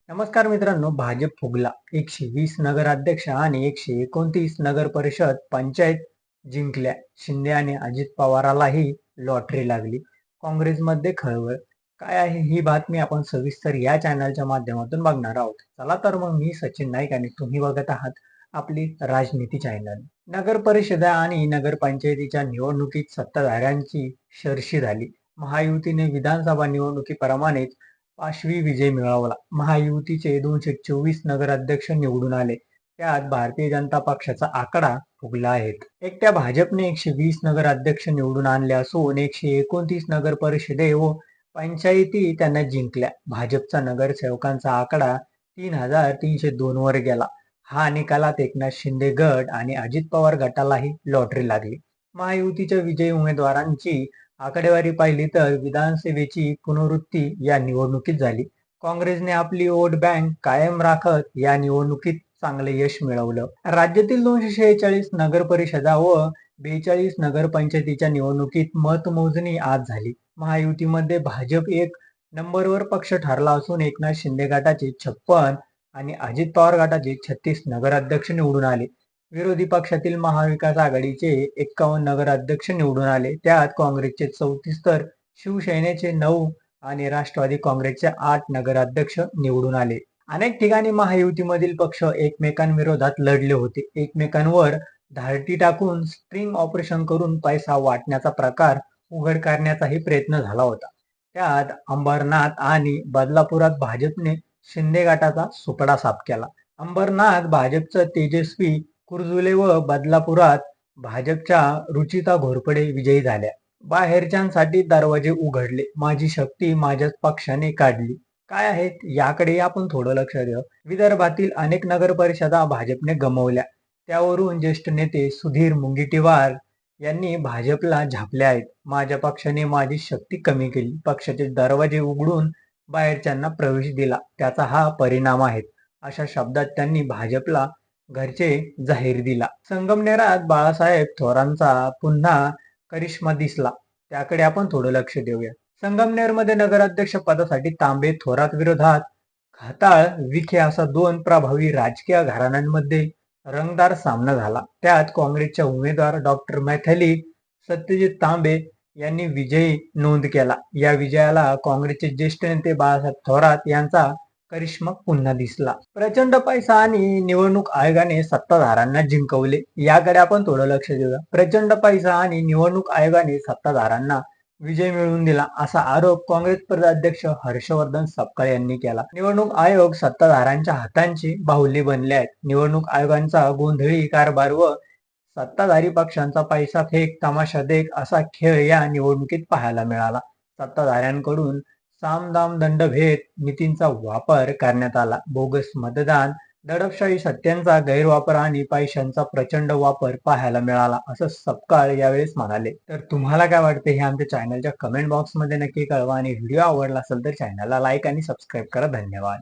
नमस्कार मित्रांनो, भाजप फुगला. 120 नगराध्यक्ष आणि 129 नगर परिषद पंचायत जिंकल्या. शिंदे आणि अजित पवारालाही लॉटरी लागली. काँग्रेसमध्ये खळबळ. काय आहे ही बातमी आपण सविस्तर या चॅनलच्या माध्यमातून बघणार आहोत. चला तर मग मी सचिन नाईक आणि तुम्ही बघत आहात आपली राजनीती चॅनल. नगर परिषदा आणि नगरपंचायतीच्या निवडणुकीत सत्ताधाऱ्यांची शरशी झाली. महायुतीने विधानसभा निवडणुकीप्रमाणेच पाशवी विजय मिळवला. महायुतीचे 224 नगराध्यक्ष निवडून आले. त्यात भारतीय जनता पक्षाचा आकडा फुगला आहे. एकट्या भाजपने 120 नगराध्यक्ष निवडून आणले असून 129 नगर परिषदे व पंचायती त्यांना जिंकल्या. भाजपचा नगरसेवकांचा आकडा 3,302 वर गेला. हा निकालात एकनाथ शिंदे गट आणि अजित पवार गटालाही लॉटरी लागली. महायुतीच्या विजयी उमेदवारांची आकडेवारी पाहिली तर विधानसभेची पुनरावृत्ती या निवडणुकीत झाली. काँग्रेसने आपली वोट बँक कायम राखत या निवडणुकीत चांगले यश मिळवलं. राज्यातील 246 नगर परिषदा व 42 नगरपंचायतीच्या निवडणुकीत मतमोजणी आज झाली. महायुतीमध्ये भाजप एक नंबरवर पक्ष ठरला असून एकनाथ शिंदे गटाचे 56 आणि अजित पवार गटाचे 36 नगराध्यक्ष निवडून आले. विरोधी पक्षातील महाविकास आघाडीचे 51 नगराध्यक्ष निवडून आले. त्यात काँग्रेसचे 34 तर शिवसेनेचे 9 आणि राष्ट्रवादी काँग्रेसचे 8 नगराध्यक्ष निवडून आले. अनेक ठिकाणी महायुतीमधील पक्ष एकमेकांविरोधात लढले होते. एकमेकांवर धारटी टाकून स्ट्रिंग ऑपरेशन करून पैसा वाटण्याचा प्रकार उघड करण्याचाही प्रयत्न झाला होता. त्यात अंबरनाथ आणि बदलापुरात भाजपने शिंदे गटाचा सुपडा साफ केला. अंबरनाथ भाजपचा तेजस्वी कुरजुले व बदलापुरात भाजपच्या रुचिता घोरपडे विजयी झाल्या. बाहेरच्यांसाठी दरवाजे उघडले. माझी शक्ती माझ्याच पक्षाने काढली. काय आहेत याकडे आपण थोडं लक्ष द्या. विदर्भातील अनेक नगर परिषदा भाजपने गमावल्या. त्यावरून ज्येष्ठ नेते सुधीर मुनगंटीवार यांनी भाजपला झापले आहेत. माझ्या पक्षाने माझी शक्ती कमी केली. पक्षाचे दरवाजे उघडून बाहेरच्यांना प्रवेश दिला. त्याचा हा परिणाम आहे. अशा शब्दात त्यांनी भाजपला घरचे जाहीर दिला. संगमनेरात बाळासाहेब थोरांचा पुन्हा करिश्मा दिसला. त्याकडे आपण थोडं लक्ष देऊया. संगमनेरमध्ये नगराध्यक्ष पदासाठी तांबे थोरात विरोधात खताळ विखे असा 2 प्रभावी राजकीय घराण्यांमध्ये रंगतदार सामना झाला. त्यात काँग्रेसच्या उमेदवार डॉक्टर मैथिली सत्यजित तांबे यांनी विजयी नोंद केला. या विजयाला काँग्रेसचे ज्येष्ठ नेते बाळासाहेब थोरात यांचा करिश्मा पुन्हा दिसला. प्रचंड पैसा आणि निवडणूक आयोगाने सत्ताधाऱ्यांना जिंकवले. याकडे आपण थोडं लक्ष देऊया. प्रचंड पैसा आणि निवडणूक आयोगाने सत्ताधाऱ्यांना विजय मिळवून दिला असा आरोप काँग्रेस प्रदेशाध्यक्ष हर्षवर्धन सपकाळ यांनी केला. निवडणूक आयोग सत्ताधाऱ्यांच्या हातांची बाहुली बनले आहेत. निवडणूक आयोगांचा गोंधळी कारभार व सत्ताधारी पक्षांचा पैसा फेक तमाशा देख असा खेळ या निवडणुकीत पाहायला मिळाला. सत्ताधाऱ्यांकडून साम दाम दंड भेद नीतींचा वापर करण्यात आला. बोगस मतदान, दडपशाही सत्यांचा गैरवापर आणि पैशांचा प्रचंड वापर पाहायला मिळाला असं सपकाळ यावेळेस म्हणाले. तर तुम्हाला काय वाटते हे आमच्या चॅनलच्या कमेंट बॉक्समध्ये नक्की कळवा आणि व्हिडिओ आवडला असेल तर चॅनलला लाईक आणि सबस्क्राईब करा. धन्यवाद.